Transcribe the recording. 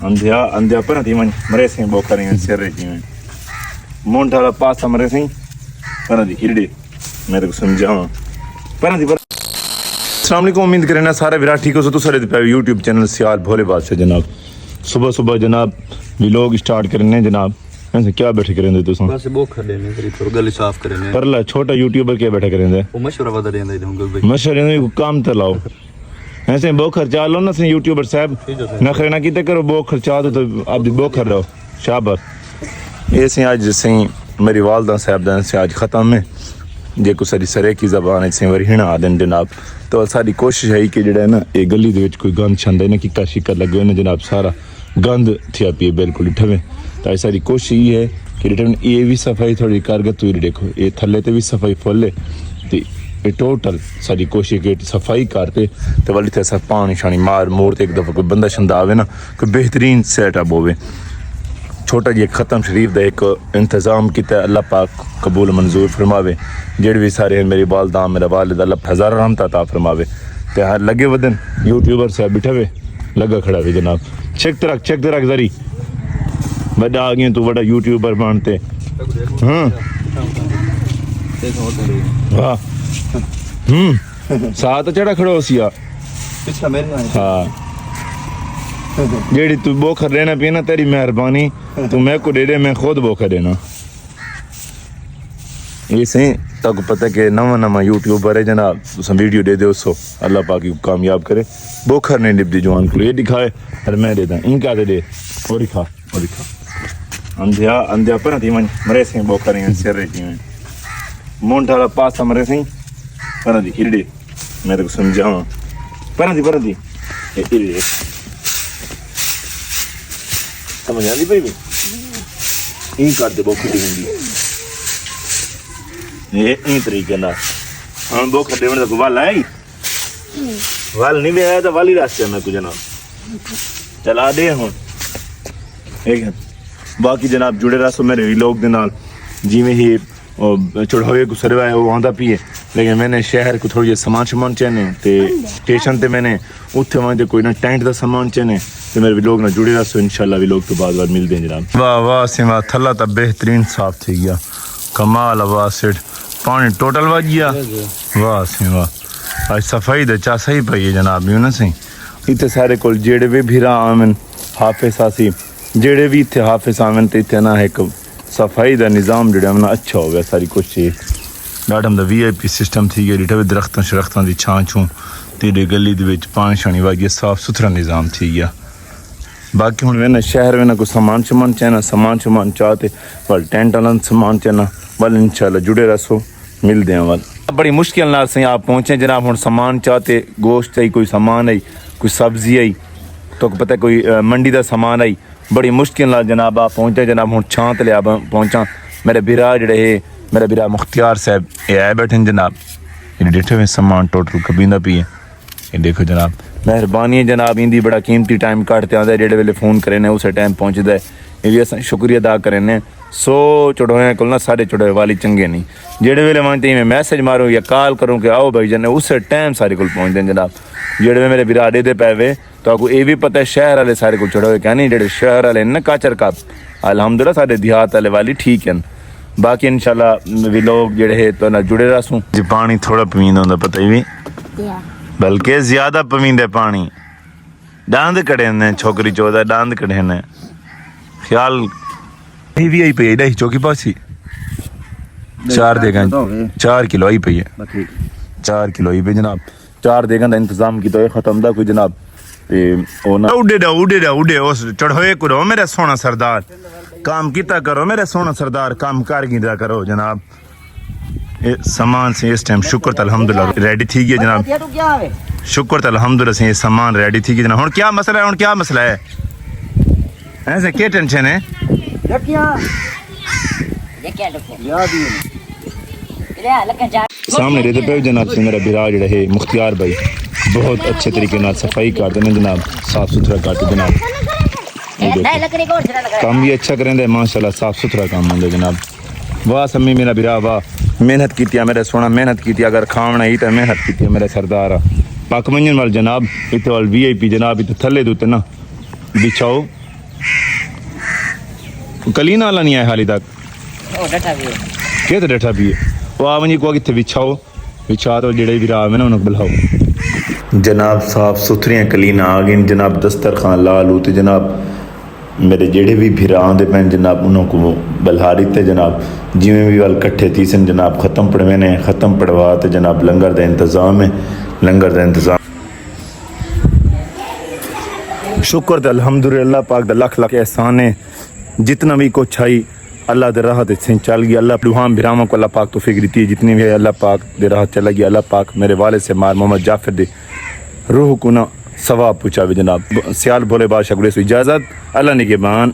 अंधिया अंधिया पर थी मन मरे से बोखा रही सिर रही में मोंट वाला पास मरे से पर थी हिरडे मैं तो समझाऊं पर थी पर अस्सलाम वालेकुम। उम्मीद करें सारे विराट ठीक हो सो सारे पे यूट्यूब चैनल सियाल भोले बादशाह जनाब सुबह सुबह जनाब व्लॉग स्टार्ट करने जनाब ऐसे क्या बैठे करेंगे तुम बस बोखर लेने तेरी तो गली साफ करने पर ला छोटा यूट्यूबर क्या बैठा करेंगे वो मशवरा बता देंदा दूंगा भाई मशवरे को काम तो लाओ ऐसे बोखर चा लो ना से यूट्यूबर साहब नखरे ना किते करो बोखर चा दो तो आप बोखर रहो शाबाश। ये से आज सही मेरी वालदा साहब से आज ख़त्म है जे को सारी सरे की ज़बान से वरी हिणा आदन जनाब तो सारी कोशिश है कि जड़ा ना ये गली दे विच कोई गंद छंदा ना कि शिक्का लगे ना जनाब सारा गंद थिया पिए बिल्कुल ठवे तो सारी कोशिश ये है कि रिटर्न ये भी सफाई थोड़ी कारगर तू देखो ये थल्ले ते भी सफाई फुल ते ये टोटल सारी कोशिश कि सफाई करते तो वाली थे सब पानी शानी मार मोड़ ते एक दफ़ा कोई बंदा शंदा आवे ना कोई बेहतरीन सेटअप होवे छोटा जी ख़त्म शरीफ का एक इंतज़ाम किया अल्लाह पाक कबूल मंजूर फरमावे जेड़े भी सारे मेरी वालदा मेरा वालिद अल्लाह हज़ार रहमत अता फरमावे ते हर लगे वदन यूट्यूबर से बैठे हुए लगा खड़ा हुए जनाब चेक रख जरी बड़ा आ गए तू बड़ा यूट्यूबर बनते हाँ वाह साथ चढ़ा खड़ा हो सिया हाँ जेड़ी तू बोखर लेना पीना तेरी मेहरबानी तू मैं को दे दे मैं खुद बोखर देना ये सही तक पता कि नवा यूट्यूबर है जनाब तुम वीडियो दे दो सो अल्लाह पाक कामयाब करे बोखर ने निपदी जवान को ये दिखाए और मैं देता इनका दे दे और दिखा अंधिया पर थी मन मरे से बोखर सिर रही में मोंट वाला पास मरे से पर थी हिरडे मैं तो समझाऊं पर थी हिरडे समझ आती भाई यही करते बोखर दी ये इन तरीके ना हम बोखर देवन तक वाल आई वाल नहीं भी आया तो वाली रास्ते में कुछ जनाब चला दे हूँ एक बाकी जनाब जुड़े रहो मेरे व्लॉग दे नाल जिवें ही चढ़ावे को सरवा है वो आंदा पिए लेकिन मैंने शहर को थोड़ी सामान चने ते स्टेशन ते मैंने उत्थे वहां कोई ना टेंट का सामान चने ते मेरे व्लॉग ना जुड़े रहो इंशाल्लाह व्लॉग तो बाद मिलते हैं जनाब। वाह सिमा थल्ला तो बेहतरीन साफ थी गया कमाल आवाज सेट पानी टोटल वज गया वाह सिमा आज सफाई दे चा सही पई है जनाब यूं ना सही इतने सारे कोल जेड़े भी भीरा आवन हाफिज आसी जेड़े भी इतने हाफिज आवन ते इतने ना एक सफाई का निज़ाम जो ना अच्छा हो गया सारी कोशिश डाटम का VIP सिस्टम थी गया डिटे दरख्तों की छां छूं तेरे गली के पानी शानी वागिए साफ सुथरा निज़ाम थी गया। बाकी हूँ वे शहर में कोई सामान चाहना सामान चाहते वाल टेंट वाला सामान चाहना वाल इंशाल्लाह जुड़े रसो मिलते हैं वाल बड़ी मुश्किल नाल से आप पहुँचे जनाब हूँ सामान चाहते गोश्त आई कोई सामान आई कोई सब्जी आई तो पता कोई मंडी का सामान आई बड़ी मुश्किल नाल जनाब आप पहुँचे जनाब हूँ छांत लिया पहुँचा मेरे बिरा जड़े है मेरा बिरा मुख्तियार साहब ये आए बैठे जनाब ये डिठे हुए सामान टोटल कबींदा पी है ये देखो जनाब मेहरबानी है जनाब इंदी बड़ा कीमती टाइम काटते आते जेड़े वेले फ़ोन करे ने उस टाइम पहुँचता है ये भी अस शुक्रिया अदा करें ने सो चढ़ोए को ना सारे चढ़ोए वाली चंगे नहीं जेड़े वेले मानते मैं मैसेज मारूँ या कॉल करूँ कि आओ भाई जने उस टाइम सारे को पहुँचते हैं जनाब जेड़े वे मेरे बिराडे दे पैवे तो आपको ये भी पता है शहर वाले सारे को चढ़ोए क्या नहीं जेड़े शहर वाले ना काचर का अल्हम्दुलिल्लाह सारे देहात वाले वाली ठीक है बाकी इंशाल्लाह भी लोग जेड़े है तो ना जुड़े रसूँ जी पानी थोड़ा पमींदा होंदा पता ही भी बल्कि ज्यादा पमींदे पानी डांद कड़े ने छोकरी चौदह डांद कड़े ने ख्याल भी आई पई है चौकी पासी 4 देगा 4 किलो आई पई है 4 किलो आई पे जनाब 4 देगा का इंतजाम की तो खत्म दा कोई जनाब ओ ना उड़े उस चढ़ोए करो मेरे सोना सरदार काम किता करो मेरे सोना सरदार काम कारगिंदा करो जनाब ये सामान से इस टाइम शुक्र तो अल्हम्दुलिल्लाह रेडी थी गया जनाब शुक्र तो अल्हम्दुलिल्लाह से ये सामान रेडी थी गया जनाब हुन क्या मसला है ऐसे क्या टेंशन है सामने रहते पे जनाब से मेरा बिरा जड़ा है मुख्तियार भाई बहुत अच्छे तरीके नाल सफाई करते हैं जनाब साफ सुथरा करते जनाब काम भी अच्छा करें माशाल्लाह साफ सुथरा काम होंगे जनाब वाह सम्मी मेरा बिरा वाह मेहनत की मेरा सोना मेहनत की अगर खावना ही तो मेहनत की मेरा सरदार पक मंजन वाल जनाब इतने वाल VIP जनाब इतने थले दुते ना बिछाओ कलीना वाला नहीं आया हाली तक के तो डठा भी है वो आ वही को कितने बिछाओ बिछा तो जेड़े भी राम है ना उन्हें बुलाओ जनाब साफ सुथरियां कलीना आ गई जनाब दस्तरखान ला लू तो जनाब मेरे जेड़े भी भिरा आंदे पैन जनाब उन्होंने बलहारी थे जनाब जिमें भी वाल कट्ठे थी सन जनाब ख़त्म पढ़वे ने ख़त्म पढ़वा तो जनाब लंगर का इंतज़ाम है लंगर का इंतज़ाम शुक्र तो अल्हम्दुलिल्लाह पाक दा लख लख एहसान है जितना भी कुछ आई अल्लाह दे राह से चल गया अल्लाह दुआम भिरामा को अल्लाह पाक तौफीक दी जितनी भी है अल्लाह पाक दे राह चला गया अल्लाह पाक मेरे वाले से मार मोहम्मद जाफर दे रूह को ना सवाब पूछा भी जनाब सियाल भोले बादशाह गुले से इजाज़त अल्लाह निगहबान।